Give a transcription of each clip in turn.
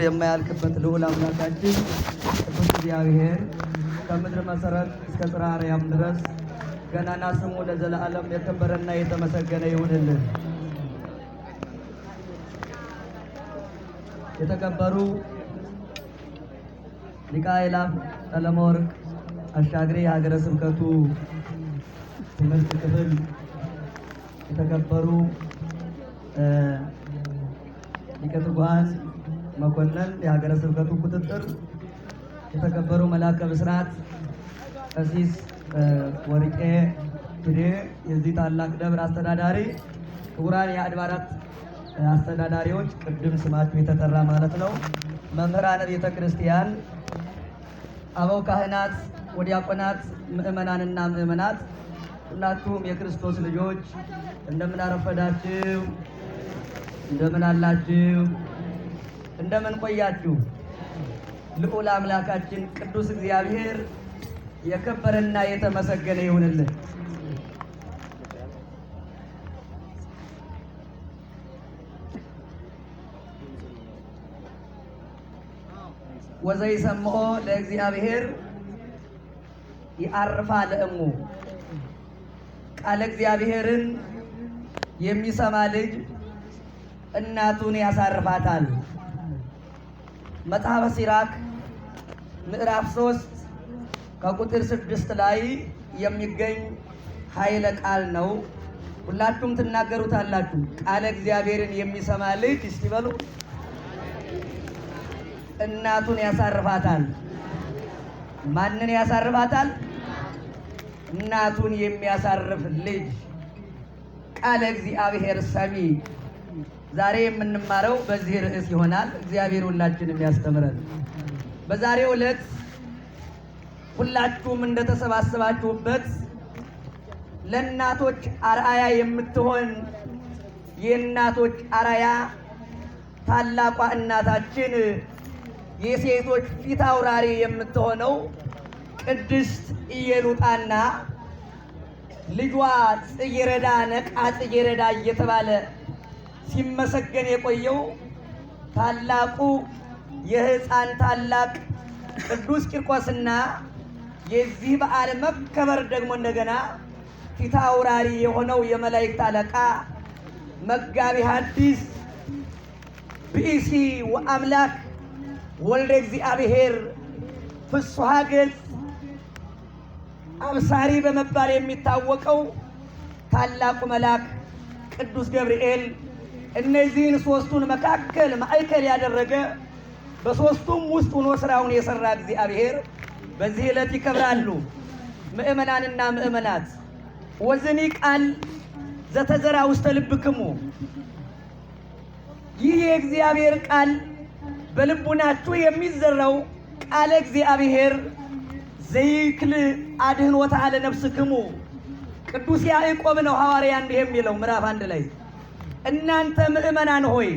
የማያልቅበት ልዑል አምላካችን ቅዱስ እግዚአብሔር ከምድር መሰረት እስከ ጽርሐ አርያም ድረስ ገናና ስሙ ለዘላለም የከበረና የተመሰገነ ይሁንልን። የተከበሩ ሊቀ አእላፍ ቀለመወርቅ አሻግሬ የሀገረ ስብከቱ ትምህርት ክፍል፣ የተከበሩ ሊቀ ትጉሃን መኮንን የሀገረ ስብከቱ ቁጥጥር፣ የተከበሩ መልአከ ብስራት ቀሲስ ወርቄ ቱዴ የዚህ ታላቅ ደብር አስተዳዳሪ፣ ክቡራን የአድባራት አስተዳዳሪዎች፣ ቅድም ስማችሁ የተጠራ ማለት ነው፣ መምህራነ ቤተ ክርስቲያን፣ አበው ካህናት፣ ወዲያቆናት፣ ምእመናንና ምእመናት ሁላችሁም የክርስቶስ ልጆች እንደምን አረፈዳችሁ? እንደምን አላችሁ? እንደምን ቆያችሁ? ልዑል አምላካችን ቅዱስ እግዚአብሔር የከበረና የተመሰገነ ይሁንልን። ወዘይሰምዖ ለእግዚአብሔር ይዓርፋ ለእሙ። ቃለ እግዚአብሔርን የሚሰማ ልጅ እናቱን ያሳርፋታል። መጽሐፈ ሲራክ ምዕራፍ 3 ከቁጥር 6 ላይ የሚገኝ ኃይለ ቃል ነው። ሁላችሁም ትናገሩታላችሁ። ቃለ እግዚአብሔርን የሚሰማ ልጅ እስቲ በሉ እናቱን ያሳርፋታል። ማንን ያሳርፋታል? እናቱን የሚያሳርፍ ልጅ ቃለ እግዚአብሔር ሰሚ። ዛሬ የምንማረው በዚህ ርዕስ ይሆናል። እግዚአብሔር ሁላችንም ያስተምረን። በዛሬው ዕለት ሁላችሁም እንደተሰባሰባችሁበት ለእናቶች አርአያ የምትሆን የእናቶች አርአያ ታላቋ እናታችን የሴቶች ፊት አውራሪ የምትሆነው ቅድስት ኢየሉጣና ልጇ ጽጌረዳ ነቃ ጽጌረዳ እየተባለ ሲመሰገን የቆየው ታላቁ የሕፃን ታላቅ ቅዱስ ቂርቆስና የዚህ በዓል መከበር ደግሞ እንደገና ፊት አውራሪ የሆነው የመላእክት አለቃ መጋቢ ሐዲስ ብእሲ ወአምላክ ወልደ እግዚአብሔር ፍስሐ ገጽ አብሳሪ በመባል የሚታወቀው ታላቁ መልአክ ቅዱስ ገብርኤል እነዚህን ሶስቱን መካከል ማዕከል ያደረገ በሶስቱም ውስጥ ሆኖ ስራውን የሰራ እግዚአብሔር በዚህ ዕለት ይከብራሉ። ምእመናንና ምእመናት ወዝኒ ቃል ዘተዘራ ውስተ ልብክሙ፣ ይህ የእግዚአብሔር ቃል በልቡናችሁ የሚዘራው ቃለ እግዚአብሔር ዘይክል አድኅኖተ አለ ነፍስክሙ። ቅዱስ ያዕቆብ ነው ሐዋርያ እንዲህ የሚለው ምዕራፍ 1 ላይ እናንተ ምእመናን ሆይ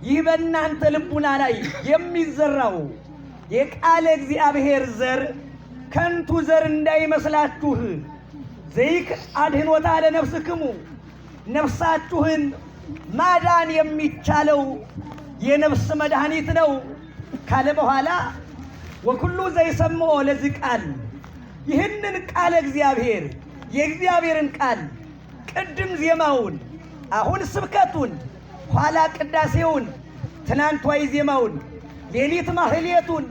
ይህ በእናንተ ልቡና ላይ የሚዘራው የቃለ እግዚአብሔር ዘር ከንቱ ዘር እንዳይመስላችሁ። ዘይክል አድኅኖተ አለ ነፍስክሙ፣ ነፍሳችሁን ማዳን የሚቻለው የነፍስ መድኃኒት ነው ካለ በኋላ ወኩሉ ዘይሰምዖ ለዚህ ቃል፣ ይህንን ቃለ እግዚአብሔር የእግዚአብሔርን ቃል ቅድም ዜማውን፣ አሁን ስብከቱን፣ ኋላ ቅዳሴውን፣ ትናንት ዋይ ዜማውን፣ ሌሊት ማህሌቱን፣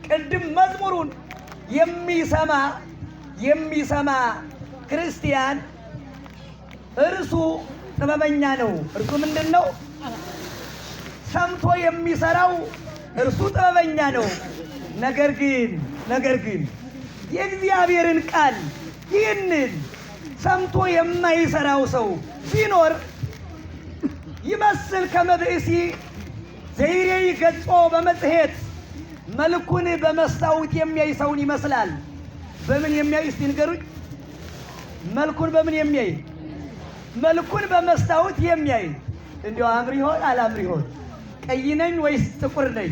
ቅድም መዝሙሩን የሚሰማ ክርስቲያን እርሱ ጥበበኛ ነው። እርሱ ምንድን ነው? ሰምቶ የሚሰራው እርሱ ጥበበኛ ነው። ነገር ግን የእግዚአብሔርን ቃል ይህንን ሰምቶ የማይሰራው ሰው ቢኖር ይመስል ከመ ብእሲ ዘይሬይ ገጾ በመጽሔት መልኩን በመስታወት የሚያይ ሰውን ይመስላል። በምን የሚያይ እስቲ ንገሩኝ? መልኩን በምን የሚያይ? መልኩን በመስታወት የሚያይ እንዲያው አምር ይሆን አላምር ይሆን? ቀይ ነኝ ወይስ ጥቁር ነኝ?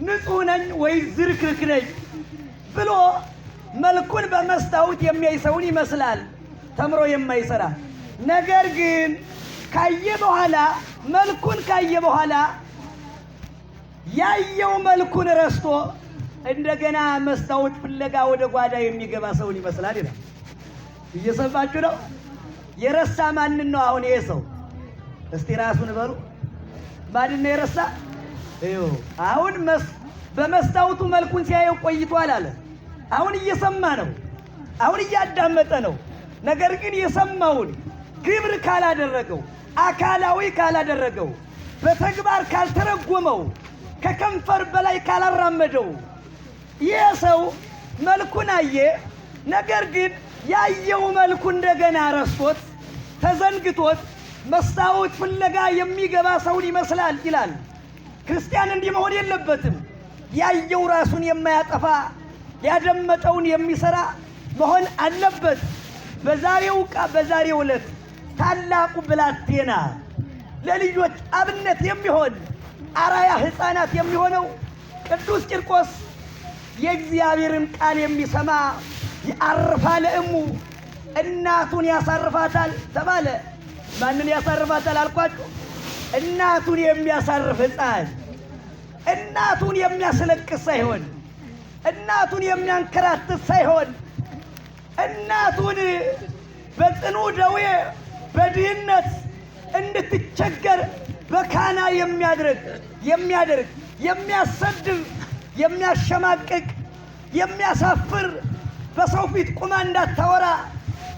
ንጹህ ነኝ ወይስ ዝርክርክ ነኝ ብሎ መልኩን በመስታወት የሚያይ ሰውን ይመስላል ተምሮ የማይሰራ። ነገር ግን ካየ በኋላ መልኩን ካየ በኋላ ያየው መልኩን ረስቶ እንደገና መስታወት ፍለጋ ወደ ጓዳ የሚገባ ሰውን ይመስላል ይላል። እየሰማችሁ ነው? የረሳ ማንን ነው አሁን ይሄ ሰው? እስቲ ራሱን በሉ። ማንን ነው የረሳ? አሁን በመስታወቱ መልኩን ሲያየው ቆይቷል አለ። አሁን እየሰማ ነው፣ አሁን እያዳመጠ ነው። ነገር ግን የሰማውን ግብር ካላደረገው፣ አካላዊ ካላደረገው፣ በተግባር ካልተረጎመው፣ ከከንፈር በላይ ካላራመደው ይህ ሰው መልኩን አየ። ነገር ግን ያየው መልኩ እንደገና ረስቶት ተዘንግቶት መስታወት ፍለጋ የሚገባ ሰውን ይመስላል ይላል። ክርስቲያን እንዲህ መሆን የለበትም። ያየው ራሱን የማያጠፋ ያደመጠውን የሚሰራ መሆን አለበት። በዛሬው ዕለት ታላቁ ብላቴና ለልጆች አብነት የሚሆን አራያ ሕፃናት የሚሆነው ቅዱስ ቂርቆስ የእግዚአብሔርን ቃል የሚሰማ ያርፋል እሙ እናቱን ያሳርፋታል ተባለ። ማንን ያሳርፋታል አልኳችሁ? እናቱን የሚያሳርፍ ሕፃን እናቱን የሚያስለቅስ ሳይሆን፣ እናቱን የሚያንከራትት ሳይሆን፣ እናቱን በጽኑ ደዌ በድህነት እንድትቸገር በካና የሚያደርግ የሚያሰድብ፣ የሚያሸማቅቅ፣ የሚያሳፍር፣ በሰው ፊት ቁማ እንዳታወራ፣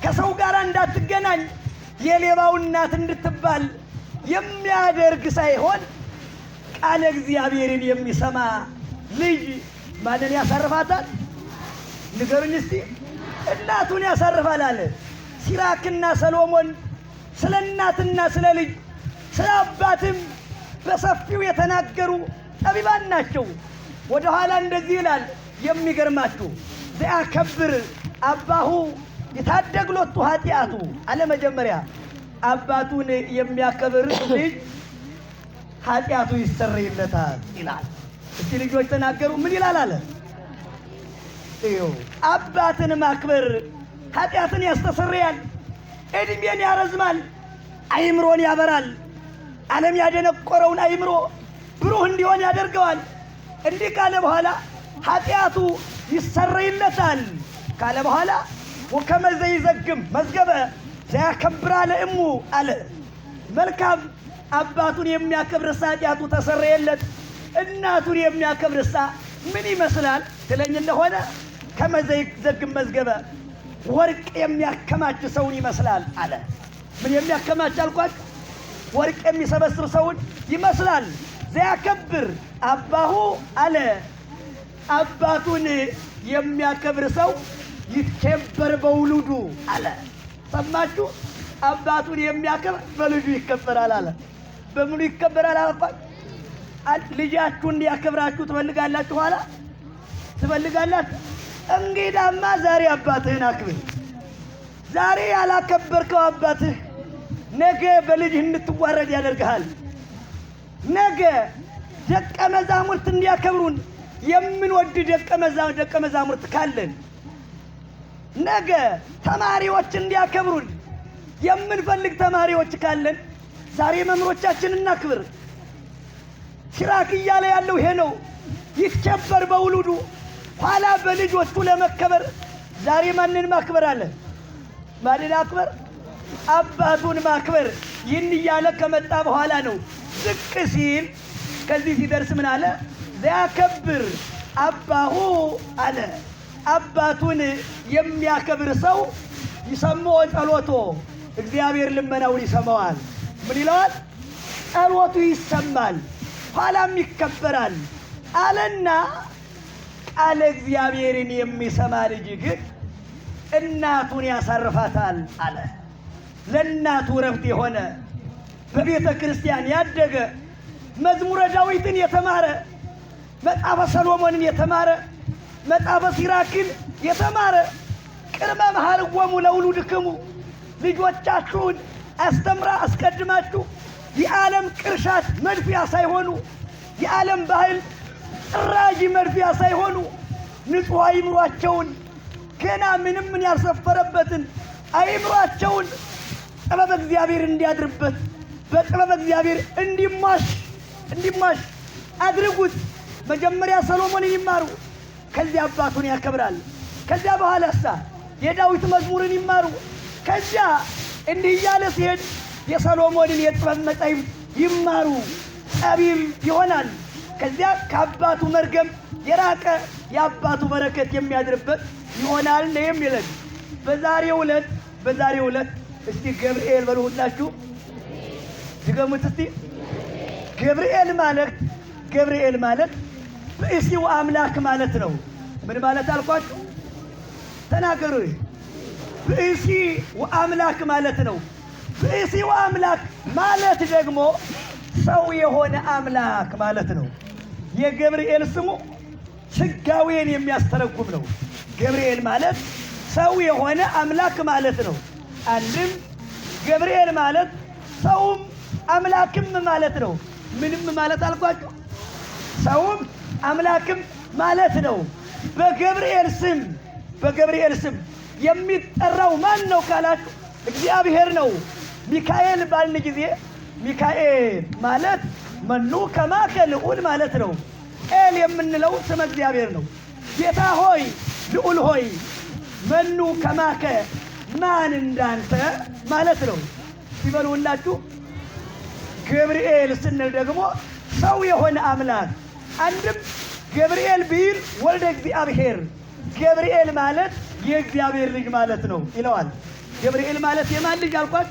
ከሰው ጋር እንዳትገናኝ፣ የሌባው እናት እንድትባል የሚያደርግ ሳይሆን ቃለ እግዚአብሔርን የሚሰማ ልጅ ማንን ያሳርፋታል? ንገሩኝ እስቲ። እናቱን ያሳርፋል አለ። ሲራክና ሰሎሞን ስለ እናትና ስለ ልጅ ስለ አባትም በሰፊው የተናገሩ ጠቢባን ናቸው። ወደ ኋላ እንደዚህ ይላል። የሚገርማችሁ ዘያከብር አባሁ የታደግሎቱ ኃጢአቱ አለ። መጀመሪያ አባቱን የሚያከብር ልጅ ኃጢአቱ ይሰረይለታል ይላል። እስቲ ልጆች ተናገሩ። ምን ይላል አለ? አባትን ማክበር ኃጢአትን ያስተሰርያል፣ ዕድሜን ያረዝማል፣ አይምሮን ያበራል። ዓለም ያደነቆረውን አይምሮ ብሩህ እንዲሆን ያደርገዋል። እንዲህ ካለ በኋላ ኃጢአቱ ይሰረይለታል ካለ በኋላ ወከመ ዘይዘግም መዝገበ ዘያከብራ ለእሙ አለ። መልካም አባቱን የሚያከብርሳ ኃጢአቱ ተሰረየለት። እናቱን የሚያከብርሳ ምን ይመስላል ትለኝ እንደሆነ ከመ ዘይዘግም መዝገበ ወርቅ የሚያከማች ሰውን ይመስላል አለ። ምን የሚያከማች አልኳችሁ? ወርቅ የሚሰበስብ ሰውን ይመስላል። ዘያከብር አባሁ አለ። አባቱን የሚያከብር ሰው ይከበር በውሉዱ አለ። ሰማችሁ? አባቱን የሚያከብር በልጁ ይከበራል አለ። በምኑ ይከበራል አልኳችሁ? ልጃችሁ እንዲያከብራችሁ ትፈልጋላችሁ? ኋላ ትፈልጋላችሁ? እንግዳማ ዛሬ አባትህን አክብር። ዛሬ ያላከበርከው አባትህ ነገ በልጅህ እንድትዋረድ ያደርግሃል። ነገ ደቀ መዛሙርት እንዲያከብሩን የምንወድ ደቀ መዛሙርት ካለን፣ ነገ ተማሪዎች እንዲያከብሩን የምንፈልግ ተማሪዎች ካለን ዛሬ መምህሮቻችን እናክብር። ሲራክ እያለ ያለው ይሄ ነው። ይከበር በውሉዱ። ኋላ በልጆቹ ለመከበር ዛሬ ማንን ማክበር አለ? ማንን አክበር? አባቱን ማክበር። ይህን እያለ ከመጣ በኋላ ነው ዝቅ ሲል ከዚህ ሲደርስ ምን አለ? ዘያከብር አባሁ አለ። አባቱን የሚያከብር ሰው ይሰምዖ ጸሎቶ፣ እግዚአብሔር ልመናውን ይሰማዋል። ምን ይለዋል? ጸሎቱ ይሰማል፣ ኋላም ይከበራል አለና ቃለ እግዚአብሔርን የሚሰማ ልጅ ግን እናቱን ያሳርፋታል አለ። ለእናቱ ረፍት የሆነ በቤተ ክርስቲያን ያደገ መዝሙረ ዳዊትን የተማረ መጽሐፈ ሰሎሞንን የተማረ መጽሐፈ ሲራክን የተማረ ቅድመ መሃልዎሙ ለውሉድክሙ ልጆቻችሁን አስቀድማችሁ የዓለም ቅርሻት መድፊያ ሳይሆኑ የዓለም ባህል ጥራጊ መድፊያ ሳይሆኑ ንጹሕ አይምሯቸውን ገና ምንም ያልሰፈረበትን አይምሯቸውን ጥበብ እግዚአብሔር እንዲያድርበት በጥበብ እግዚአብሔር እንዲማሽ አድርጉት። መጀመሪያ ሰሎሞንን ይማሩ፣ ከዚያ አባቱን ያከብራል። ከዚያ በኋላሳ የዳዊት መዝሙርን ይማሩ። ከዚያ እንዲህ እያለ ሲሄድ የሰሎሞንን የጥበብ መጻሕፍት ይማሩ፣ ጠቢብ ይሆናል። ከዚያ ከአባቱ መርገም የራቀ የአባቱ በረከት የሚያድርበት ይሆናል ነው የሚለን። በዛሬው ዕለት እስቲ ገብርኤል በሉ ሁላችሁ ድገሙት እስቲ። ገብርኤል ማለት ብእሲው አምላክ ማለት ነው። ምን ማለት አልኳችሁ? ተናገሩ። ብእሲ ወአምላክ ማለት ነው። ብእሲ ወአምላክ ማለት ደግሞ ሰው የሆነ አምላክ ማለት ነው። የገብርኤል ስሙ ስጋዌን የሚያስተረጉም ነው። ገብርኤል ማለት ሰው የሆነ አምላክ ማለት ነው። አንድም ገብርኤል ማለት ሰውም አምላክም ማለት ነው። ምንም ማለት አልኳችሁ? ሰውም አምላክም ማለት ነው። በገብርኤል ስም የሚጠራው ማን ነው ካላችሁ እግዚአብሔር ነው። ሚካኤል ባልን ጊዜ ሚካኤል ማለት መኑ ከማከ ልዑል ማለት ነው። ኤል የምንለው ስም እግዚአብሔር ነው። ጌታ ሆይ ልዑል ሆይ መኑ ከማከ ማን እንዳንተ ማለት ነው። ሲበሉላችሁ ገብርኤል ስንል ደግሞ ሰው የሆነ አምላክ። አንድም ገብርኤል ቢል ወልደ እግዚአብሔር፣ ገብርኤል ማለት የእግዚአብሔር ልጅ ማለት ነው ይለዋል። ገብርኤል ማለት የማን ልጅ አልኳት?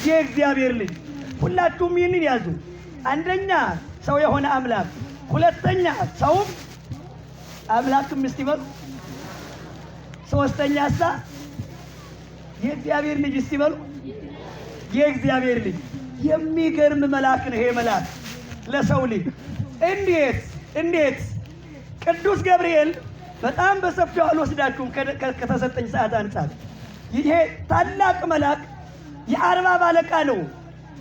የእግዚአብሔር ልጅ። ሁላችሁም ይህንን ያዙ። አንደኛ ሰው የሆነ አምላክ፣ ሁለተኛ ሰውም አምላክም እስቲ በሉ። ሶስተኛ የእግዚአብሔር ልጅ እስቲ በሉ። የእግዚአብሔር ልጅ የሚገርም መልአክ ነው ይሄ መልአክ ለሰው ልጅ። እንዴት ቅዱስ ገብርኤል በጣም በሰፊው አልወስዳችሁም ከተሰጠኝ ሰዓት አንጻር። ይሄ ታላቅ መልአክ የ40 አለቃ ነው።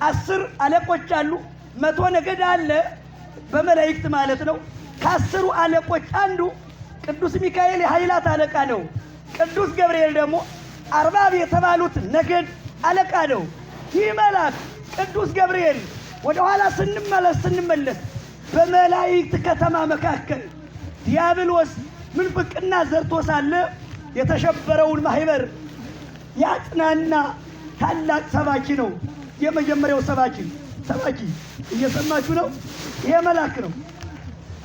10 አለቆች አሉ፣ 100 ነገድ አለ በመላእክት ማለት ነው። ከ10 አለቆች አንዱ ቅዱስ ሚካኤል የኃይላት አለቃ ነው። ቅዱስ ገብርኤል ደግሞ 40 የተባሉት ነገድ አለቃ ነው። ይህ መልአክ ቅዱስ ገብርኤል ወደ ኋላ ስንመለስ በመላእክት ከተማ መካከል ዲያብሎስ ምንፍቅና ዘርቶ ሳለ የተሸበረውን ማህበር ያጽናና ታላቅ ሰባኪ ነው። የመጀመሪያው ሰባኪ እየሰማችሁ ነው። ይሄ መልአክ ነው።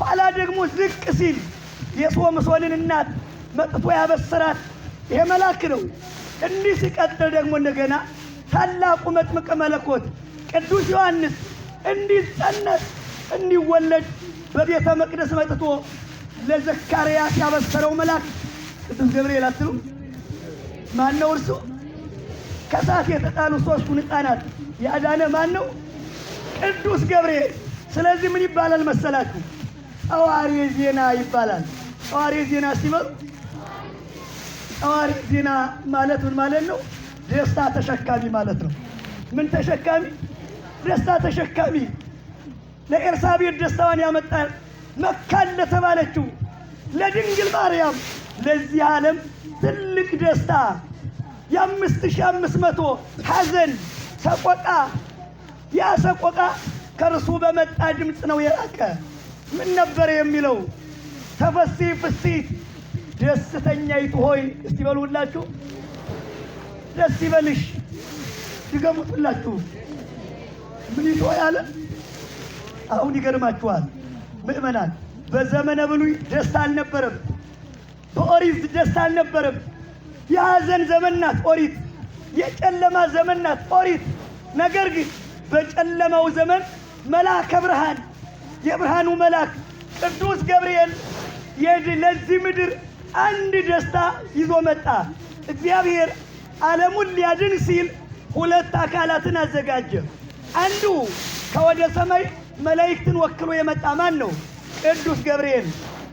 ኋላ ደግሞ ዝቅ ሲል የሶምሶንን እናት መጥቶ ያበሰራት ይሄ መልአክ ነው። እንዲህ ሲቀጥል ደግሞ እንደገና ታላቁ መጥምቀ መለኮት ቅዱስ ዮሐንስ እንዲጸነስ እንዲወለድ በቤተ መቅደስ መጥቶ ለዘካርያስ ያበሰረው መልአክ ቅዱስ ገብርኤል አትሉ? ማን ነው እርሱ? ከእሳት የተጣሉ 3ቱን ሕፃናት ያዳነ ማን ነው? ቅዱስ ገብርኤል። ስለዚህ ምን ይባላል መሰላችሁ? ጸዋሪ ዜና ይባላል። ጸዋሪ ዜና ሲበሉ ጸዋሪ ዜና ማለት ምን ማለት ነው? ደስታ ተሸካሚ ማለት ነው። ምን ተሸካሚ? ደስታ ተሸካሚ። ለኤልሳቤጥ ደስታዋን ያመጣል። መካን ለተባለችው ለድንግል ማርያም ለዚህ ዓለም ትልቅ ደስታ የ5500 ሐዘን ሰቆቃ፣ ያ ሰቆቃ ከእርሱ በመጣ ድምፅ ነው የራቀ። ምን ነበር የሚለው? ተፈሲ ፍሲት ደስተኛይቱ ሆይ እስቲ በሉላችሁ፣ ደስ ይበልሽ። ድገሙላችሁ። ምን ይቶ ያለ? አሁን ይገርማችኋል ምእመናን፣ በዘመነ ብሉይ ደስታ አልነበረም። በኦሪት ደስታ አልነበረም። የሐዘን ዘመን ናት ኦሪት፣ የጨለማ ዘመን ናት ኦሪት። ነገር ግን በጨለማው ዘመን መልአከ ብርሃን፣ የብርሃኑ መልአክ ቅዱስ ገብርኤል ለዚህ ምድር አንድ ደስታ ይዞ መጣ። እግዚአብሔር ዓለሙን ሊያድን ሲል 2 አካላትን አዘጋጀ። አንዱ ከወደ ሰማይ መላእክትን ወክሎ የመጣ ማን ነው? ቅዱስ ገብርኤል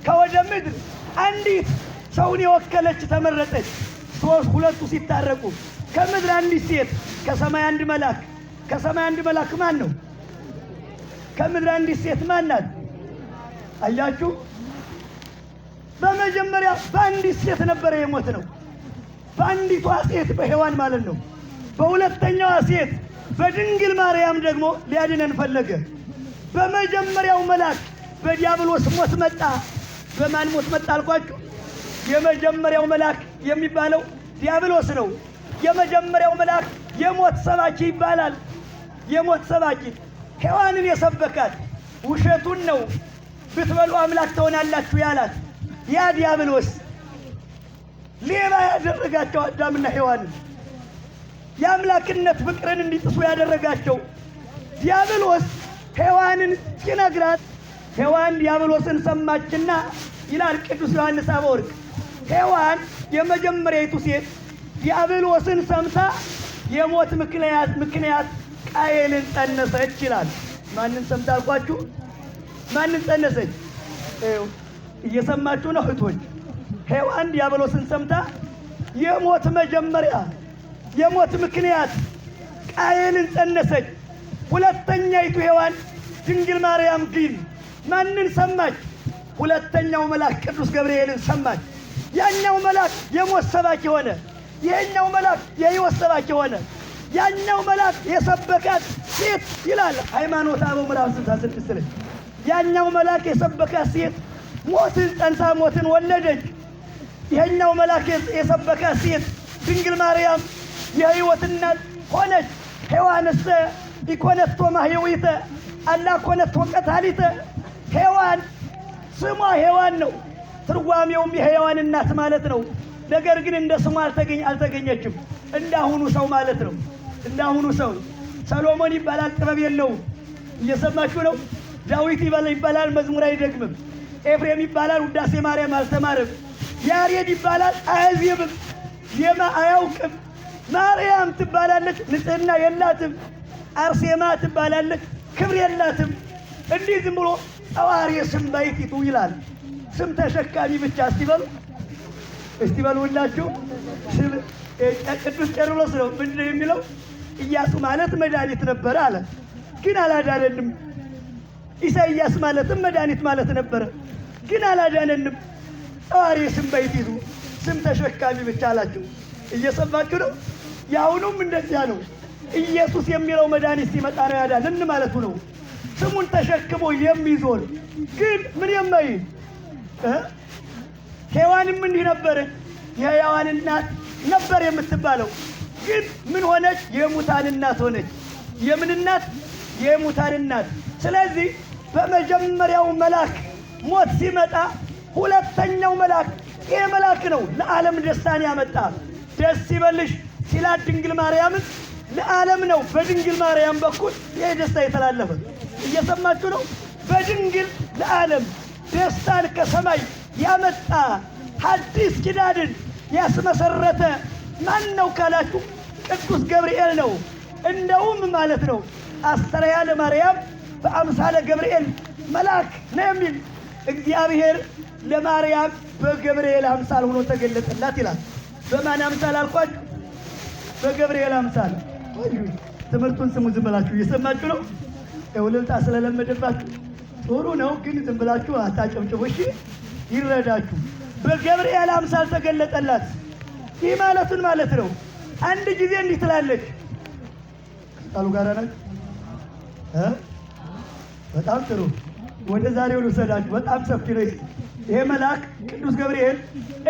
ከወደ ምድር አንዲት ሰውን የወከለች ተመረጠች። ሁለቱ ሲታረቁ ከምድር አንዲት ሴት ከሰማይ አንድ መልአክ። ከሰማይ አንድ መልአክ ማን ነው? ከምድር አንዲት ሴት ማን ናት? አያችሁ፣ በመጀመሪያ በአንዲት ሴት ነበረ የሞት ነው። በአንዲቷ ሴት በሔዋን ማለት ነው። በሁለተኛዋ ሴት በድንግል ማርያም ደግሞ ሊያድነን ፈለገ። በመጀመሪያው መልአክ በዲያብሎስ ሞት መጣ። በማን ሞት መጣ አልኳችሁ? የመጀመሪያው መልአክ የሚባለው ዲያብሎስ ነው። የመጀመሪያው መልአክ የሞት ሰባኪ ይባላል። የሞት ሰባኪ ሔዋንን የሰበካት ውሸቱን ነው። ብትበሉ አምላክ ትሆናላችሁ ያላት ያ ዲያብሎስ ሌባ ያደረጋቸው አዳምና ሔዋንን የአምላክነት ፍቅርን እንዲጥሱ ያደረጋቸው ዲያብሎስ ሔዋንን ሲነግራት ሔዋን ዲያብሎስን ሰማችና ይላል ቅዱስ ዮሐንስ አፈወርቅ፣ ሔዋን የመጀመሪያይቱ ሴት ዲያብሎስን ሰምታ የሞት ምክንያት ቃየልን ጸነሰች ይላል። ማንን ሰምታ አልኳችሁ? ማንን ጸነሰች? እየሰማችሁ ነው እህቶች? ሔዋን ዲያብሎስን ሰምታ የሞት መጀመሪያ የሞት ምክንያት ቃየልን ጸነሰች። ሁለተኛይቱ ሔዋን ድንግል ማርያም ግን ማንን ሰማች? ሁለተኛው መልአክ ቅዱስ ገብርኤልን ሰማች። ያኛው መልአክ የሞት ሰባኪ ሆነ፣ ይሄኛው መልአክ የሕይወት ሰባኪ ሆነ። ያኛው መልአክ የሰበካት ሴት ይላል ሃይማኖተ አበው ምዕራፍ 66 ላይ ያኛው መልአክ የሰበካት ሴት ሞትን ጸንሳ ሞትን ወለደች። ይሄኛው መልአክ የሰበካት ሴት ድንግል ማርያም የሕይወት እናት ሆነች። ሔዋንሰ ኢኮነቶ ማህየዊተ አላ ኮነቶ ቀታሊተ። ሔዋን ስሟ ሔዋን ነው፣ ትርጓሜውም የሕያዋን እናት ማለት ነው። ነገር ግን እንደ ስሟ አልተገኘችም። እንዳሁኑ ሰው ማለት ነው። እንዳሁኑ ሰው ሰሎሞን ይባላል፣ ጥበብ የለውም። እየሰማችሁ ነው። ዳዊት ይባላል፣ መዝሙር አይደግምም። ኤፍሬም ይባላል፣ ውዳሴ ማርያም አልተማረም። ያሬድ ይባላል፣ አያዜምም፣ ዜማ አያውቅም። ማርያም ትባላለች፣ ንጽሕና የላትም። አርሴማ ትባላለች፣ ክብር የላትም። እንዲህ ዝም ብሎ ጸዋሪ ስም ባይቲቱ ይላል። ስም ተሸካሚ ብቻ እስቲ በሉ ሁላችሁ። ቅዱስ ቄርሎስ ነው ምንድን የሚለው? ኢያሱ ማለት መድኃኒት ነበረ አለ፣ ግን አላዳነንም። ኢሳይያስ ማለትም መድኃኒት ማለት ነበረ፣ ግን አላዳነንም። ጸዋሪ ስም ባይቲቱ ስም ተሸካሚ ብቻ አላችሁ። እየሰማችሁ ነው። የአሁኑም እንደዚያ ነው። ኢየሱስ የሚለው መድኃኒት ሲመጣ ነው ያዳነን ማለቱ ነው። ስሙን ተሸክሞ የሚዞር ግን ምን የማይል ሔዋንም እንዲህ ነበረች። የሕያዋን እናት ነበር የምትባለው፣ ግን ምን ሆነች? የሙታን እናት ሆነች። የምን እናት? የሙታን እናት። ስለዚህ በመጀመሪያው መልአክ ሞት ሲመጣ ሁለተኛው መልአክ ይህ መልአክ ነው ለዓለም ደስታን ያመጣ። ደስ ይበልሽ ሲላት ድንግል ማርያምን ለዓለም ነው በድንግል ማርያም በኩል ይህ ደስታ የተላለፈ። እየሰማችሁ ነው። በድንግል ለዓለም ደስታን ከሰማይ ያመጣ ሐዲስ ኪዳንን ያስመሰረተ ማን ነው ካላችሁ ቅዱስ ገብርኤል ነው። እንደውም ማለት ነው አስተርያ ለማርያም በአምሳለ ገብርኤል መልአክ ነው የሚል እግዚአብሔር ለማርያም በገብርኤል አምሳል ሆኖ ተገለጠላት ይላል። በማን አምሳል አልኳችሁ? በገብርኤል አምሳል። ትምህርቱን ስሙ። ዝም ብላችሁ እየሰማችሁ ነው። እልልታ ስለለመደባችሁ ጥሩ ነው፣ ግን ዝም ብላችሁ አታጨብጭቡ እሺ። ይረዳችሁ። በገብርኤል አምሳል ተገለጠላት። ይህ ማለቱን ማለት ነው። አንድ ጊዜ እንዲህ ትላለች። ቃሉ ጋር ናችሁ? በጣም ጥሩ። ወደ ዛሬው ልውሰዳችሁ። በጣም ሰፊ ነው ይሄ መልአክ ቅዱስ ገብርኤል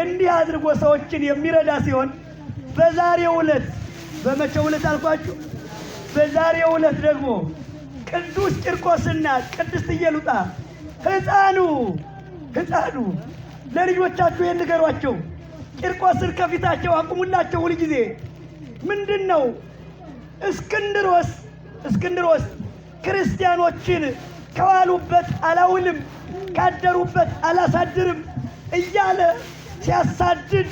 እንዲህ አድርጎ ሰዎችን የሚረዳ ሲሆን በዛሬው ዕለት በመቼው ዕለት አልኳችሁ? በዛሬው ዕለት ደግሞ ቅዱስ ቂርቆስና ቅድስት ኢየሉጣ ሕፃኑ ለልጆቻችሁ የንገሯቸው። ቂርቆስን ከፊታቸው አቁሙላቸው። ሁል ጊዜ ምንድን ነው እስክንድሮስ ክርስቲያኖችን ከዋሉበት አላውልም ካደሩበት አላሳድርም እያለ ሲያሳድድ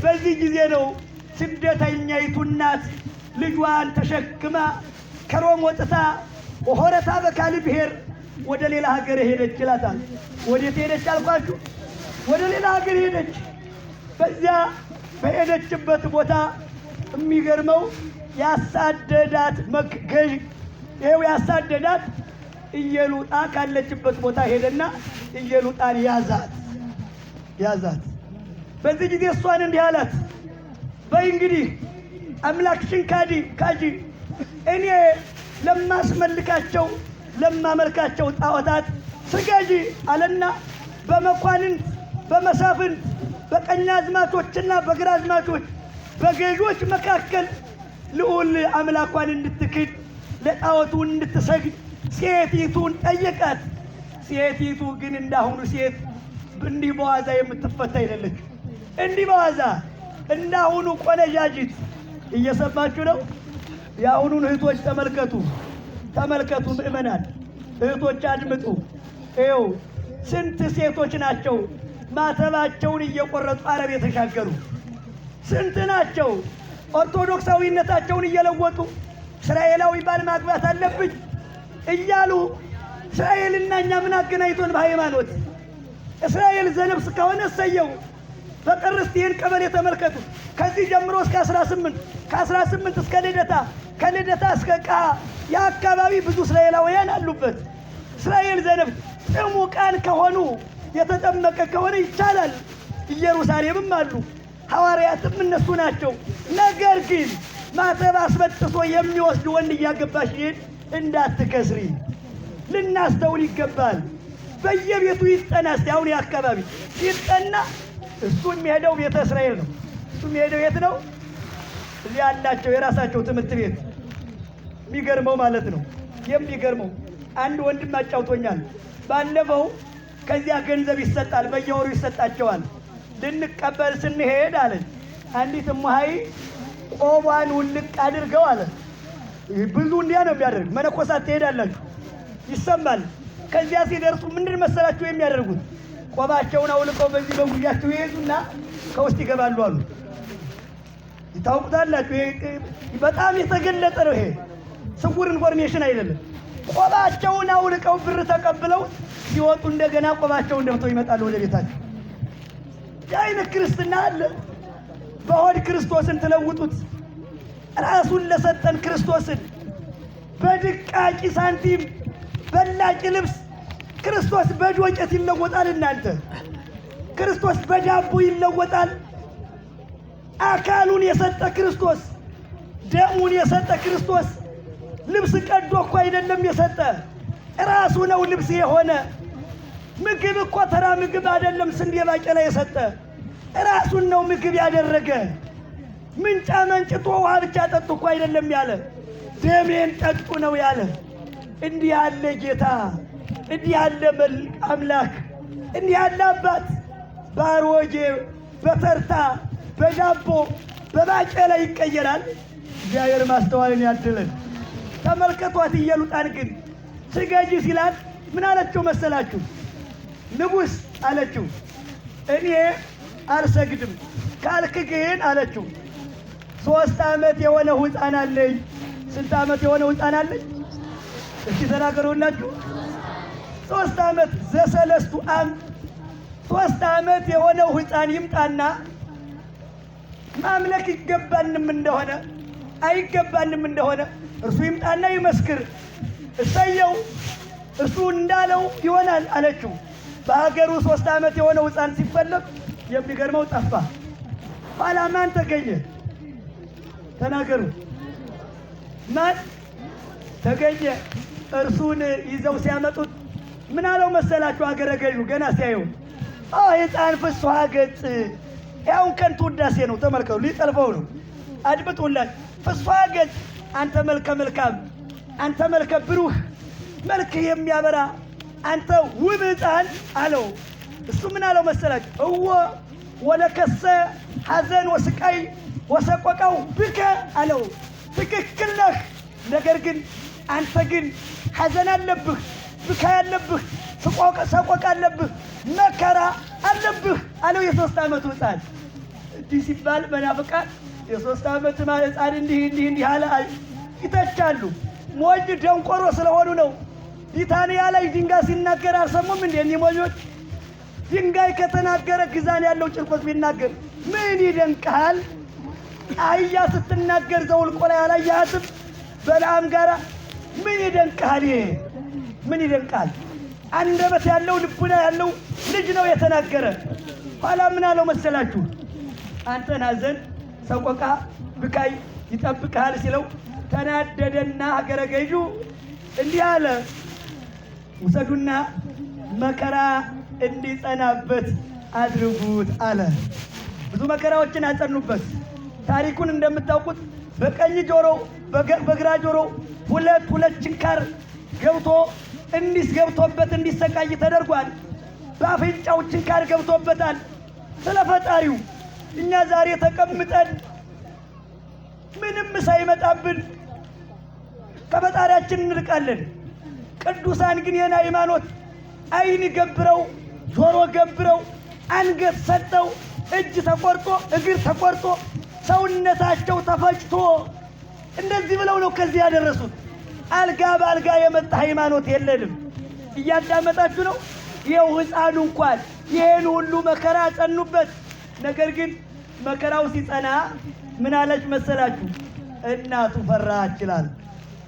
በዚህ ጊዜ ነው ስደተኛይቱ እናት ልጇን ተሸክማ ከሮም ወጥታ ወሆረታ በካል ብሔር ወደ ሌላ ሀገር ሄደች ይላታል። ወዴት ሄደች አልኳችሁ? ወደ ሌላ ሀገር ሄደች። በዚያ በሄደችበት ቦታ የሚገርመው ያሳደዳት ገዥ ይሄው ያሳደዳት ኢየሉጣ ካለችበት ቦታ ሄደና ኢየሉጣን ያዛት። በዚህ ጊዜ እሷን እንዲህ አላት፣ በይ እንግዲህ አምላክሽን ካጂ እኔ ለማመልካቸው ጣዖታት ስገጂ አለና በመኳንንት በመሳፍንት በቀኛዝማቾችና በግራዝማቾች በገዦች መካከል ልዑል አምላኳን እንድትክድ ለጣዖቱ እንድትሰግድ ሴቲቱን ጠየቃት። ሴቲቱ ግን እንዳሁኑ ሴት እንዲህ በዋዛ የምትፈታ አይደለች። እንዲህ በዋዛ እንዳሁኑ ቆነጃጅት እየሰማችሁ ነው። የአሁኑን እህቶች ተመልከቱ ምእመናን እህቶች አድምጡ። ይኸው ስንት ሴቶች ናቸው ማተባቸውን እየቆረጡ አረብ የተሻገሩ? ስንት ናቸው ኦርቶዶክሳዊነታቸውን እየለወጡ እስራኤላዊ ባል ማግባት አለብኝ እያሉ እስራኤልና እኛ ምን አገናኝቶን በሃይማኖት? እስራኤል ዘነብስ ከሆነ እሰየው። በቅርስት ይህን ቀበሌ ተመልከቱ። ከዚህ ጀምሮ እስከ 18 ከ18 እስከ ልደታ ከልደታ እስከ ቃ የአካባቢ ብዙ እስራኤላውያን አሉበት። እስራኤል ዘነብ ጥሙቃን ከሆኑ የተጠመቀ ከሆነ ይቻላል። ኢየሩሳሌምም አሉ፣ ሐዋርያትም እነሱ ናቸው። ነገር ግን ማተብ አስበጥሶ የሚወስድ ወንድ እያገባሽ ይሄድ እንዳትከስሪ ልናስተውል ይገባል። በየቤቱ ይጠና። እስቲ አሁን የአካባቢ ይጠና። እሱ የሚሄደው ቤተ እስራኤል ነው። እሱ የሚሄደው የት ነው? እዚህ ያላቸው የራሳቸው ትምህርት ቤት። የሚገርመው ማለት ነው የሚገርመው አንድ ወንድም አጫውቶኛል። ባለፈው ከዚያ ገንዘብ ይሰጣል፣ በየወሩ ይሰጣቸዋል። ልንቀበል ስንሄድ አለች አንዲት እሙሃይ ቆቧን ውልቅ አድርገው አለ። ብዙ እንዲያ ነው የሚያደርግ። መነኮሳት ትሄዳላችሁ ይሰማል። ከዚያ ሲደርሱ ምንድን መሰላችሁ የሚያደርጉት? ቆባቸውን አውልቀው በዚህ በጉያቸው ይይዙና ከውስጥ ይገባሉ አሉ። ይታውቁታላችሁ። ይሄ በጣም የተገለጠ ነው። ይሄ ስውር ኢንፎርሜሽን አይደለም። ቆባቸውን አውልቀው ብር ተቀብለው ሲወጡ እንደገና ቆባቸውን ደፍተው ይመጣሉ ወደ ቤታቸው። የአይነት ክርስትና አለ። በሆድ ክርስቶስን ትለውጡት። ራሱን ለሰጠን ክርስቶስን በድቃቂ ሳንቲም በላቂ ልብስ ክርስቶስ በዶቄት ይለወጣል። እናንተ ክርስቶስ በዳቦ ይለወጣል። አካሉን የሰጠ ክርስቶስ፣ ደሙን የሰጠ ክርስቶስ ልብስ ቀዶ እኮ አይደለም የሰጠ፣ ራሱ ነው ልብስ የሆነ። ምግብ እኮ ተራ ምግብ አይደለም ስንዴ ባቄላ የሰጠ፣ ራሱን ነው ምግብ ያደረገ። ምንጫ መንጭቶ ውሃ ብቻ ጠጡ እኮ አይደለም ያለ፣ ደሜን ጠጡ ነው ያለ። እንዲህ ያለ ጌታ፣ እንዲህ ያለ አምላክ፣ እንዲህ ያለ አባት ባሮጌ በተርታ በዳቦ በባቄላ ይቀየራል? እግዚአብሔር ማስተዋልን ያድለን። ተመልከቷት። ኢየሉጣን ግን ስገጂ ሲላት ምን አለችው መሰላችሁ? ንጉሥ አለችው እኔ አልሰግድም ካልክ ግን አለችው 3 ዓመት የሆነው ሕፃን አለኝ። ስንት ዓመት የሆነው ሕፃን አለኝ? እስቲ ተናገሩላችሁ። 3 ዓመት ዘሰለስቱ ዓም 3 ዓመት የሆነው ሕፃን ይምጣና ማምለክ ይገባንም እንደሆነ አይገባንም እንደሆነ እርሱ ይምጣና ይመስክር። እሰየው እርሱ እንዳለው ይሆናል አለችው። በሀገሩ 3 ዓመት የሆነው ሕፃን ሲፈለግ የሚገርመው ጠፋ። ኋላ ማን ተገኘ? ተናገሩ። ማን ተገኘ? እርሱን ይዘው ሲያመጡት ምን አለው መሰላችሁ? አገረ ገዡ ገና ሲያየው ሕፃን ፍስሐ ገጽ፣ ያውን ከንቱ ውዳሴ ነው። ተመልከቱ፣ ሊጠልፈው ነው። አድምጡላችሁ። ፍስሐ ገጽ፣ አንተ መልከ መልካም፣ አንተ መልከ ብሩህ፣ መልክህ የሚያበራ አንተ ውብ ሕፃን አለው። እሱ ምን አለው መሰላችሁ? እወ ወለከሰ ሐዘን ወስቃይ ወሰቆቃው ብከ አለው። ትክክል ነህ፣ ነገር ግን አንተ ግን ሐዘን አለብህ፣ ብካ አለብህ፣ ሰቆቃ አለብህ፣ መከራ አለብህ አለው። የ3 ዓመቱ ሕፃን እንዲህ ሲባል መናፍቃን የ3 ዓመት ሕፃን እንዲህ አለ ይተቻሉ። ሞኝ ደንቆሮ ስለሆኑ ነው። ቢታንያ ላይ ድንጋይ ሲናገር አልሰሙም እንዴ? ኒሞኞች ድንጋይ ከተናገረ ግዛን ያለው ጭርቆስ ቢናገር ምን ይደንቃል? አህያ ስትናገር ዘውልቆ ላይ አላያትም? በለዓም ጋራ ምን ይደንቃል? ይሄ ምን ይደንቃል? አንደበት ያለው ልቡና ያለው ልጅ ነው የተናገረ። ኋላ ምን አለው መሰላችሁ? አንተን ሐዘን ሰቆቃ ብካይ ይጠብቅሃል ሲለው ተናደደና ሀገረ ገዡ እንዲህ አለ፣ ውሰዱና መከራ እንዲጸናበት አድርጉት አለ። ብዙ መከራዎችን አጸኑበት። ታሪኩን እንደምታውቁት በቀኝ ጆሮ በግራ ጆሮ ሁለት ችንካር ገብቶበት እንዲሰቃይ ተደርጓል። በአፍንጫው ችንካር ገብቶበታል። ስለ ፈጣሪው እኛ ዛሬ ተቀምጠን ምንም ሳይመጣብን ከፈጣሪያችን እንርቃለን። ቅዱሳን ግን የና ሃይማኖት አይን ገብረው ጆሮ ገብረው አንገት ሰጠው እጅ ተቆርጦ እግር ተቆርጦ ሰውነታቸው ተፈጭቶ እንደዚህ ብለው ነው ከዚህ ያደረሱት። አልጋ በአልጋ የመጣ ሃይማኖት የለንም። እያዳመጣችሁ ነው። ይኸው ሕፃኑ እንኳን ይሄን ሁሉ መከራ ጸኑበት። ነገር ግን መከራው ሲጸና ምን አለች መሰላችሁ? እናቱ ፈራች ይላል።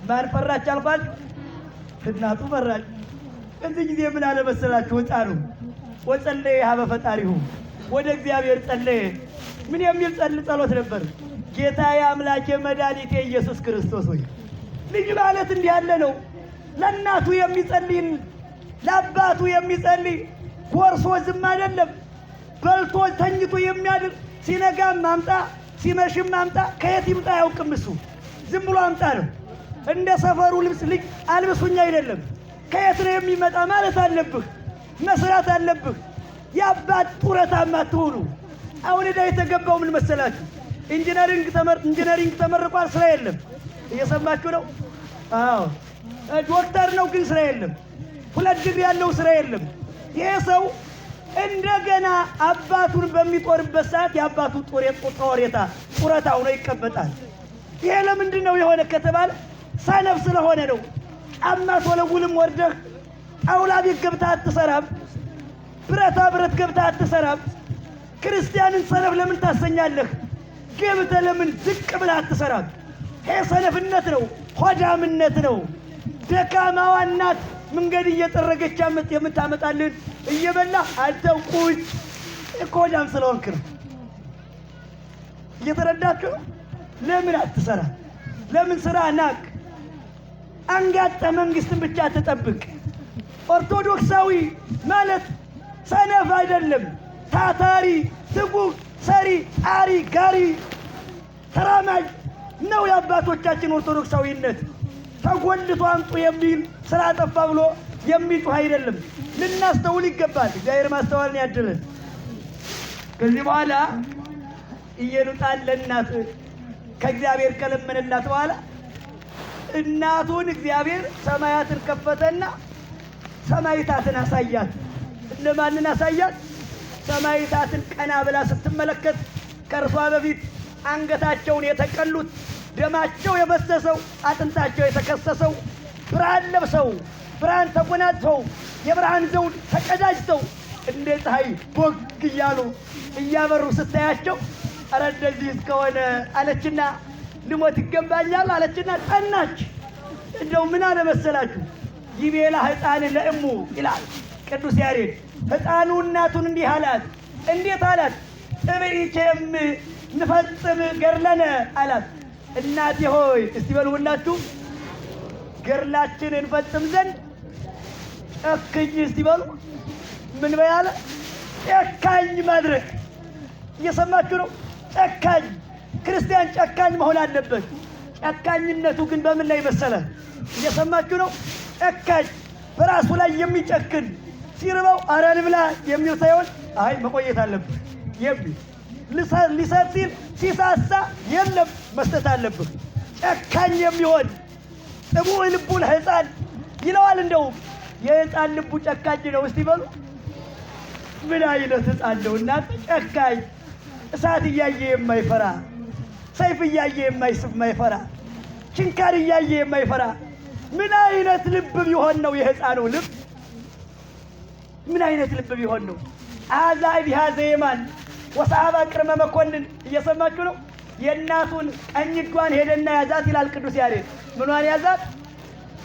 ማን ፈራች አልኳችሁ? እናቱ ፈራች። በዚህ ጊዜ ምን አለ መሰላችሁ? ሕፃኑ ወጸለየ ሀበ ፈጣሪሁ፣ ወደ እግዚአብሔር ጸለየ። ምን የሚል ጸሎት ነበር? ጌታዬ አምላኬ መድኃኒቴ ኢየሱስ ክርስቶስ ሆይ። ልጅ ማለት እንዲህ ያለ ነው። ለእናቱ የሚጸልይ ለአባቱ የሚጸልይ ጎርሶ ዝም አይደለም። በልቶ ተኝቶ የሚያድር ሲነጋም ማምጣ ሲመሽም ማምጣ ከየት ይምጣ አያውቅም። እሱ ዝም ብሎ አምጣ ነው። እንደ ሰፈሩ ልብስ ልጅ አልብሱኝ አይደለም። ከየት ነው የሚመጣ ማለት አለብህ። መስራት አለብህ። የአባት ጡረታማ አትሆኑ። አሁን ዕዳ የተገባው ምን መሰላችሁ? ኢንጂነሪንግ ተመርቋል፣ ስራ የለም። እየሰማችሁ ነው? አዎ ዶክተር ነው፣ ግን ስራ የለም። 2 ዲግሪ ያለው ስራ የለም። ይሄ ሰው እንደገና አባቱን በሚጦርበት ሰዓት የአባቱ ጡረታ ሆኖ ይቀመጣል። ይሄ ለምንድን ነው የሆነ ከተባለ ሰነፍ ስለሆነ ነው። ጫማ ቶለውልም ወርደህ ጣውላ ቤት ገብተህ አትሰራም። ብረታ ብረት ገብተህ አትሰራም። ክርስቲያንን ሰነፍ ለምን ታሰኛለህ? ገብተህ ለምን ዝቅ ብለህ አትሰራም? ይሄ ሰነፍነት ነው፣ ሆዳምነት ነው። ደካማዋ እናት መንገድ እየጠረገች የምታመጣልን እየበላህ አንተው ቁጭ እኮ ሆዳም ስለሆንክ ነው። እየተረዳችሁ ለምን አትሰራ? ለምን ስራ ናቅ? አንጋጠ መንግስትን ብቻ ተጠብቅ። ኦርቶዶክሳዊ ማለት ሰነፍ አይደለም፣ ታታሪ፣ ትጉህ፣ ሰሪ፣ ጣሪ፣ ጋሪ፣ ተራማጅ ነው የአባቶቻችን ኦርቶዶክሳዊነት። ተጎልቶ አምጡ የሚል ስራ ጠፋ ብሎ የሚጮህ አይደለም። ልናስተውል ይገባል። እግዚአብሔር ማስተዋልን ያድለን። ከዚህ በኋላ ኢየሉጣን ለእናት ከእግዚአብሔር ከለመነላት በኋላ እናቱን እግዚአብሔር ሰማያትን ከፈተና ሰማይታትን አሳያት። እነማንን አሳያት? ሰማይታትን ቀና ብላ ስትመለከት ከእርሷ በፊት አንገታቸውን የተቀሉት ደማቸው የፈሰሰው አጥንታቸው የተከሰሰው ብርሃን ለብሰው ብርሃን ተጎናጽፈው የብርሃን ዘውድ ተቀዳጅተው እንደ ፀሐይ ቦግ እያሉ እያበሩ ስታያቸው ኧረ እንደዚህ እስከሆነ አለችና ልሞት ይገባኛል አለችና ጸናች። እንደው ምን አለ መሰላችሁ? ይቤላ ሕፃን ለእሙ ይላል ቅዱስ ያሬድ። ሕፃኑ እናቱን እንዲህ አላት። እንዴት አላት? ጥብኢቼም ንፈጽም ገድለነ አላት። እናቴ ሆይ እስቲ በሉ ሁላችሁ ገድላችን እንፈጽም ዘንድ ጨክኝ። እስቲ በሉ ምን በያለ? ጨካኝ ማድረግ። እየሰማችሁ ነው? ጨካኝ ክርስቲያን ጨካኝ መሆን አለበት። ጨካኝነቱ ግን በምን ላይ መሰለ? እየሰማችሁ ነው? ጨካኝ በራሱ ላይ የሚጨክን ሲርበው አረ ልብላ የሚል ሳይሆን አይ መቆየት አለብህ የሚል ሊሰጥ ሲል ሲሳሳ የለም መስጠት አለብህ። ጨካኝ የሚሆን ጥቡዕ ልቡን ሕፃን ይለዋል። እንደውም የሕፃን ልቡ ጨካኝ ነው። እስቲ በሉ ምን አይነት ሕፃን ነው እናንተ? ጨካኝ እሳት እያየ የማይፈራ ሰይፍ እያየ የማይፈራ ችንካር እያየ የማይፈራ ምን አይነት ልብ ቢሆን ነው የሕፃኑ ልብ? ምን አይነት ልብ ቢሆን ነው? አዛይ ቢሃዘ የማን ወሰአባ ቅድመ መኮንን እየሰማችሁ ነው። የእናቱን ቀኝ እጇን ሄደና ያዛት ይላል ቅዱስ ያሬድ። ምኗን ያዛት?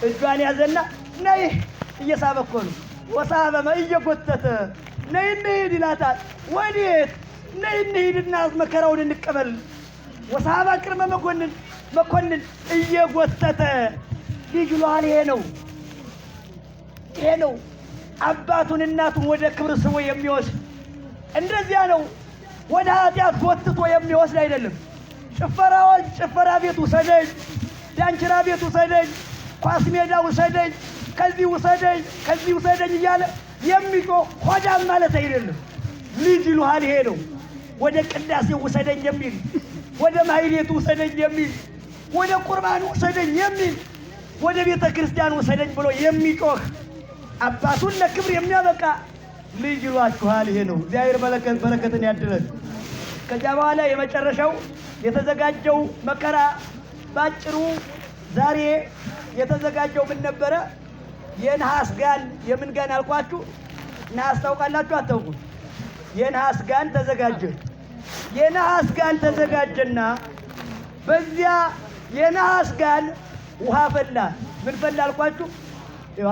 እጇን ያዘና ነይ እየሳበ እኮ ነው። ወሰአባ እየጎተተ ነይ እንሂድ ይላታል። ወዴት? ነይ እንሂድና መከራውን እንቀበል። ወሰአባ ቅድመ መኮንን እየጎተተ ልጅ ሏል። ይሄ ነው አባቱን እናቱን ወደ ክብር ስቦ የሚወስድ። እንደዚያ ነው። ወደ ኃጢአት ጎትቶ የሚወስድ አይደለም። ጭፈራ ቤት ውሰደኝ፣ ዳንኪራ ቤት ውሰደኝ፣ ኳስ ሜዳ ውሰደኝ፣ ከዚህ ውሰደኝ እያለ የሚጮህ ሆዳም ማለት አይደለም። ልጅ ይሉሃል። ይሄ ነው ወደ ቅዳሴው ውሰደኝ የሚል፣ ወደ ማህሌቱ ውሰደኝ የሚል፣ ወደ ቁርባኑ ውሰደኝ የሚል፣ ወደ ቤተ ክርስቲያን ውሰደኝ ብሎ የሚጮህ አባቱን ለክብር የሚያበቃ ልጅ ይሏችኋል። ይሄ ነው። እግዚአብሔር በረከትን ያድለን። ከዚያ በኋላ የመጨረሻው የተዘጋጀው መከራ ባጭሩ ዛሬ የተዘጋጀው ምን ነበረ? የነሐስ ጋን። የምን ጋን አልኳችሁ? ነሐስ ታውቃላችሁ አታውቁም? የነሐስ ጋን ተዘጋጀ። የነሐስ ጋን ተዘጋጀና በዚያ የነሐስ ጋን ውሃ ፈላ። ምን ፈላ አልኳችሁ?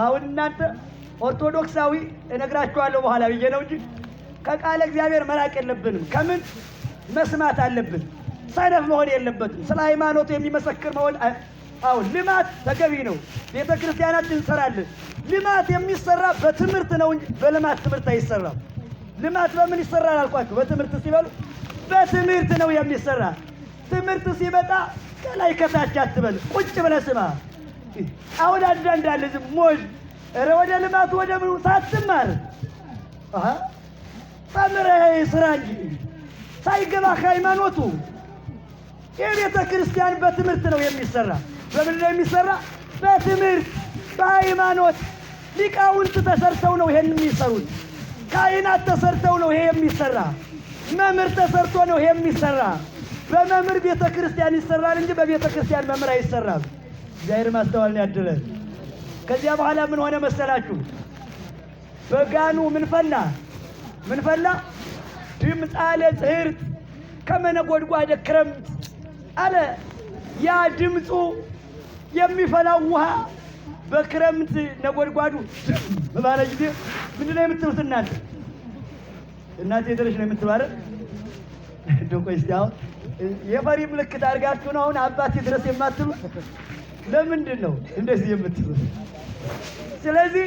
አሁን እናንተ ኦርቶዶክሳዊ እነግራችኋለሁ በኋላ ብዬ ነው እንጂ ከቃለ እግዚአብሔር መራቅ የለብንም። ከምን መስማት አለብን። ሰነፍ መሆን የለበትም። ስለ ሃይማኖቱ የሚመሰክር መሆን። አሁን ልማት ተገቢ ነው። ቤተ ክርስቲያናችን እንሰራለን። ልማት የሚሰራ በትምህርት ነው እንጂ በልማት ትምህርት አይሰራም። ልማት በምን ይሰራል አልኳችሁ? በትምህርት ሲበሉ በትምህርት ነው የሚሰራ። ትምህርት ሲመጣ ከላይ ከታች አትበል፣ ቁጭ ብለህ ስማ። አሁን አንዳንድ አለ ዝም ሞል ወደ ልማቱ ወደ ምኑ ሳትማር ተምረህ ስራ እንጂ ሳይገባ ሃይማኖቱ። የቤተ ክርስቲያን በትምህርት ነው የሚሰራ። በምን ነው የሚሰራ? በትምህርት በሃይማኖት። ሊቃውንት ተሰርተው ነው ይሄን የሚሰሩት። ካህናት ተሰርተው ነው ይሄ የሚሰራ። መምህር ተሰርቶ ነው ይሄ የሚሰራ። በመምህር ቤተ ክርስቲያን ይሰራል እንጂ በቤተ ክርስቲያን መምህር አይሰራም። እግዚአብሔር ማስተዋልን ያድለን። ከዚያ በኋላ ምን ሆነ መሰላችሁ? በጋኑ ምን ፈላ? ድምፅ አለ ጽሕርት ከመነጎድጓደ ክረምት አለ። ያ ድምፁ የሚፈላው ውሃ በክረምት ነጎድጓዱ በባለ ጊዜ ምንድን ነው የምትሉት እናንተ? እናቴ ድረሽ ነው የምትባለው። ቆይ እስኪ አሁን የፈሪ ምልክት አድርጋችሁ ነው አሁን አባቴ ድረስ የማትሉት? ለምንድን ነው እንደዚህ የምትሉት? ስለዚህ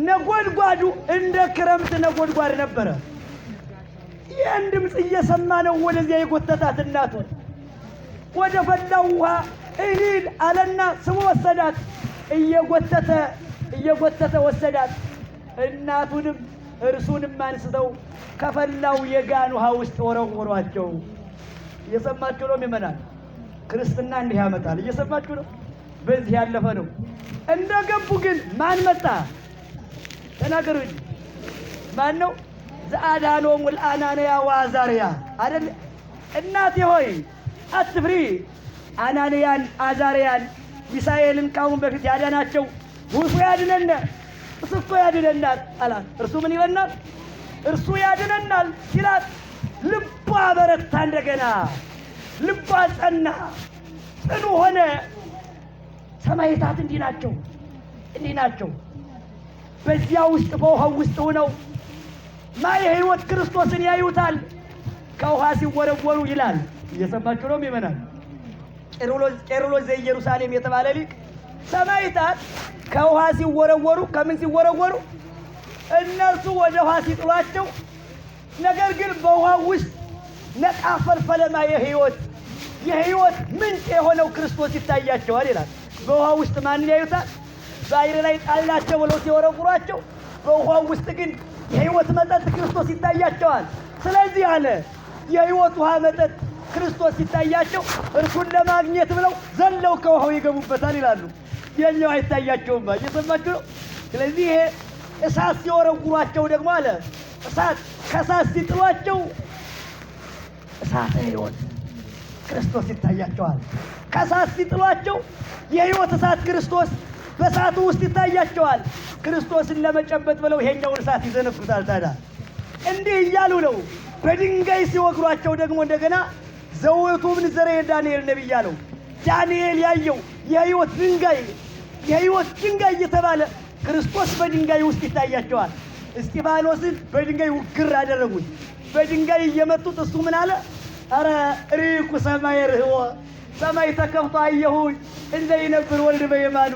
ነጎድጓዱ እንደ ክረምት ነጎድጓድ ነበረ። ይህን ድምፅ እየሰማ ነው ወደዚያ የጎተታት እናቱ። ወደ ፈላው ውሃ እሂድ አለና ስሞ ወሰዳት። እየጎተተ ወሰዳት። እናቱንም እርሱንም አንስተው ከፈላው የጋን ውሃ ውስጥ ወረወሯቸው። እየሰማችሁ ነው ምእመናን? ክርስትና እንዲህ ያመጣል። እየሰማችሁ ነው? በዚህ ያለፈ ነው። እንደገቡ ግን ማን መጣ? ተናገሩ እንጂ ማን ነው? ዘአዳኖሙ ለአናንያ ወአዛርያ አይደል? እናቴ ሆይ አትፍሪ። አናንያን አዛርያን ሚሳኤልን ካሁን በፊት ያዳናቸው እርሱ ያድነን፣ እሱ እኮ ያድነናል አላት። እርሱ ምን ይለናል? እርሱ ያድነናል ሲላት ልቧ በረታ። እንደገና ልቧ ጸና፣ ጽኑ ሆነ። ሰማዕታት እንዲህ ናቸው። በዚያ ውስጥ በውሃው ውስጥ ሆነው ማየ ሕይወት ክርስቶስን ያዩታል። ከውሃ ሲወረወሩ ይላል። እየሰማችሁ ነው ምእመናን? ቄርሎስ ዘኢየሩሳሌም የተባለ ሊቅ ሰማዕታት ከውሃ ሲወረወሩ፣ ከምን ሲወረወሩ? እነርሱ ወደ ውሃ ሲጥሏቸው፣ ነገር ግን በውሃ ውስጥ ነቃ ፈልፈለ ማየ የሕይወት ምንጭ የሆነው ክርስቶስ ይታያቸዋል ይላል። በውሃ ውስጥ ማንን ያዩታል? ባሕር ላይ ጣልናቸው ብለው ሲወረውሯቸው፣ በውሃ ውስጥ ግን የሕይወት መጠጥ ክርስቶስ ይታያቸዋል። ስለዚህ አለ የሕይወት ውሃ መጠጥ ክርስቶስ ሲታያቸው እርሱን ለማግኘት ብለው ዘለው ከውሃው ይገቡበታል ይላሉ። የኛው አይታያቸውም። እየሰማችሁ ነው? ስለዚህ ይሄ እሳት ሲወረውሯቸው ደግሞ አለ ከእሳት ሲጥሏቸው እሳተ ሕይወት ክርስቶስ ይታያቸዋል። ከእሳት ሲጥሏቸው የሕይወት እሳት ክርስቶስ በእሳቱ ውስጥ ይታያቸዋል። ክርስቶስን ለመጨበጥ ብለው ይሄኛውን እሳት ይዘነፉታል። ታዲያ እንዲህ እያሉ ነው። በድንጋይ ሲወግሯቸው ደግሞ እንደገና ዘውቱ ምን ዘረ ዳንኤል ነብይ አለው። ዳንኤል ያየው የሕይወት ድንጋይ እየተባለ ክርስቶስ በድንጋይ ውስጥ ይታያቸዋል። እስጢፋኖስን በድንጋይ ውግር አደረጉት። በድንጋይ እየመቱት እሱ ምን አለ? አረ ሪኩ ሰማይ ርህወ ሰማይ ተከፍቶ አየሁኝ እንደ ይነብር ወልድ በየማኑ።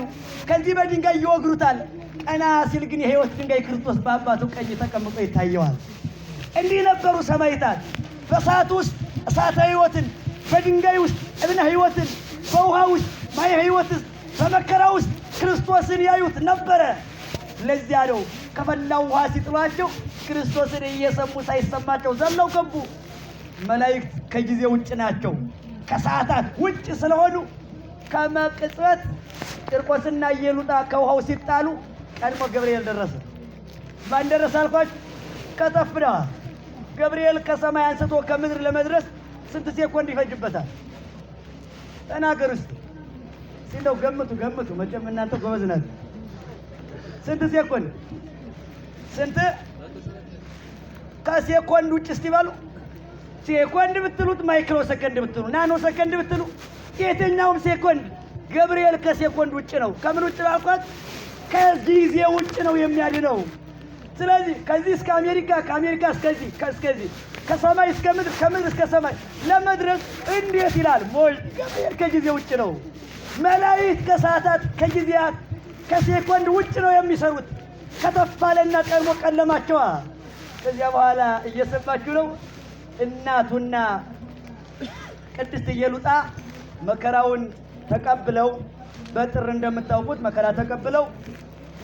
ከዚህ በድንጋይ ይወግሩታል። ቀና ሲል ግን የሕይወት ድንጋይ ክርስቶስ በአባቱ ቀኝ ተቀምጦ ይታየዋል። እንዲህ ነበሩ ሰማዕታት። በእሳት ውስጥ እሳተ ሕይወትን፣ በድንጋይ ውስጥ እብነ ሕይወትን፣ በውሃ ውስጥ ማየ ሕይወትን፣ በመከራ ውስጥ ክርስቶስን ያዩት ነበረ። ለዚያ ነው ከፈላው ውሃ ሲጥሏቸው ክርስቶስን እየሰሙ ሳይሰማቸው ዘለው ገቡ። መላእክት ከጊዜ ውጭ ናቸው፣ ከሰዓታት ውጭ ስለሆኑ ከመቅጽበት ቂርቆስና ኢየሉጣ ከውሃው ሲጣሉ ቀድሞ ገብርኤል ደረሰ። ማን ደረሰ አልኳችሁ? ከተፍዳ ገብርኤል ከሰማይ አንስቶ ከምድር ለመድረስ ስንት ሴኮንድ ይፈጅበታል? ተናገሩ እስቲ። ሲለው ገምቱ። መቼም እናንተ ጎበዝ ናችሁ። ስንት ሴኮንድ? ስንት ከሴኮንድ ውጭ እስቲ በሉ። ሴኮንድ ብትሉት ማይክሮ ሰከንድ ብትሉ ናኖ ሰከንድ ብትሉ የትኛውም ሴኮንድ ገብርኤል ከሴኮንድ ውጭ ነው። ከምን ውጭ ነው አልኳት? ከጊዜ ውጭ ነው የሚያድነው። ስለዚህ ከዚህ እስከ አሜሪካ፣ ከአሜሪካ እስከዚህ፣ ከሰማይ እስከ ምድር፣ ከምድር እስከ ሰማይ ለመድረስ እንዴት ይላል ሞል ገብርኤል ከጊዜ ውጭ ነው። መላእክት ከሰዓታት ከጊዜያት ከሴኮንድ ውጭ ነው የሚሰሩት። ከተፋለና ቀድሞ ቀለማቸዋ። ከዚያ በኋላ እየሰማችሁ ነው። እናቱና ቅድስት ኢየሉጣ መከራውን ተቀብለው በጥር እንደምታውቁት መከራ ተቀብለው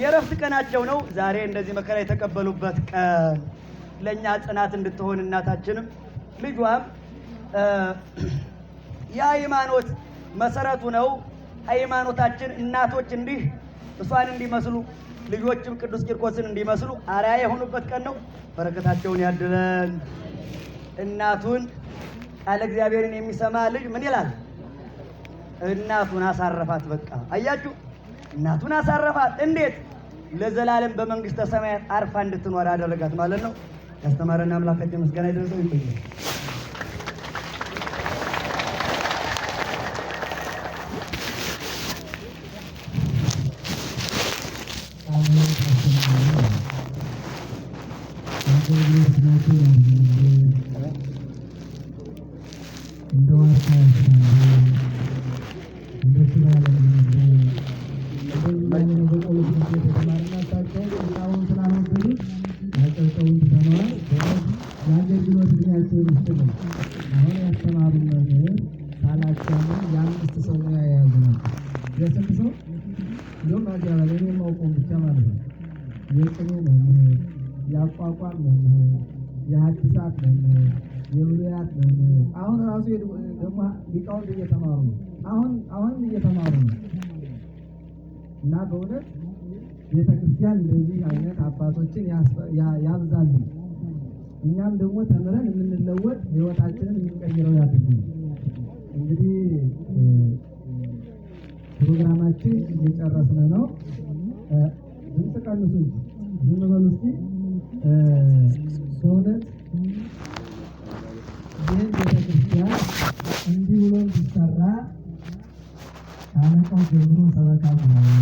የረፍት ቀናቸው ነው ዛሬ። እንደዚህ መከራ የተቀበሉበት ቀን ለኛ ጽናት እንድትሆን እናታችንም ልጇም የሃይማኖት መሰረቱ ነው። ሃይማኖታችን እናቶች እንዲህ እሷን እንዲመስሉ ልጆችም ቅዱስ ቂርቆስን እንዲመስሉ አርአያ የሆኑበት ቀን ነው። በረከታቸውን ያድለን። እናቱን ቃለ እግዚአብሔርን የሚሰማ ልጅ ምን ይላል? እናቱን አሳረፋት። በቃ አያችሁ፣ እናቱን አሳረፋት። እንዴት? ለዘላለም በመንግስተ ሰማያት አርፋ እንድትኖር አደረጋት ማለት ነው። ያስተማረን አምላካችን ምስጋና ይድረሰው። ይቆያል። የአቋቋም መምህር፣ የሐዲሳት መምህር፣ የብሉያት መምህር፣ አሁን ራሱ ደግሞ ሊቃውንት እየተማሩ ነው። አሁን እየተማሩ ነው እና በእውነት ቤተክርስቲያን እንደዚህ አይነት አባቶችን ያብዛሉ። እኛም ደግሞ ተምረን የምንለወጥ ሕይወታችንን የምንቀይረው ያድርጉ። እንግዲህ ፕሮግራማችን እየጨረስን ነው። ድምፅ ቀንሱ፣ ዝም በሉ እስኪ። በእውነት ይህን ቤተክርስቲያን እንዲህ ብሎ እንዲሰራ ከአለቃው ጀምሮ ሰበካ ጉባኤ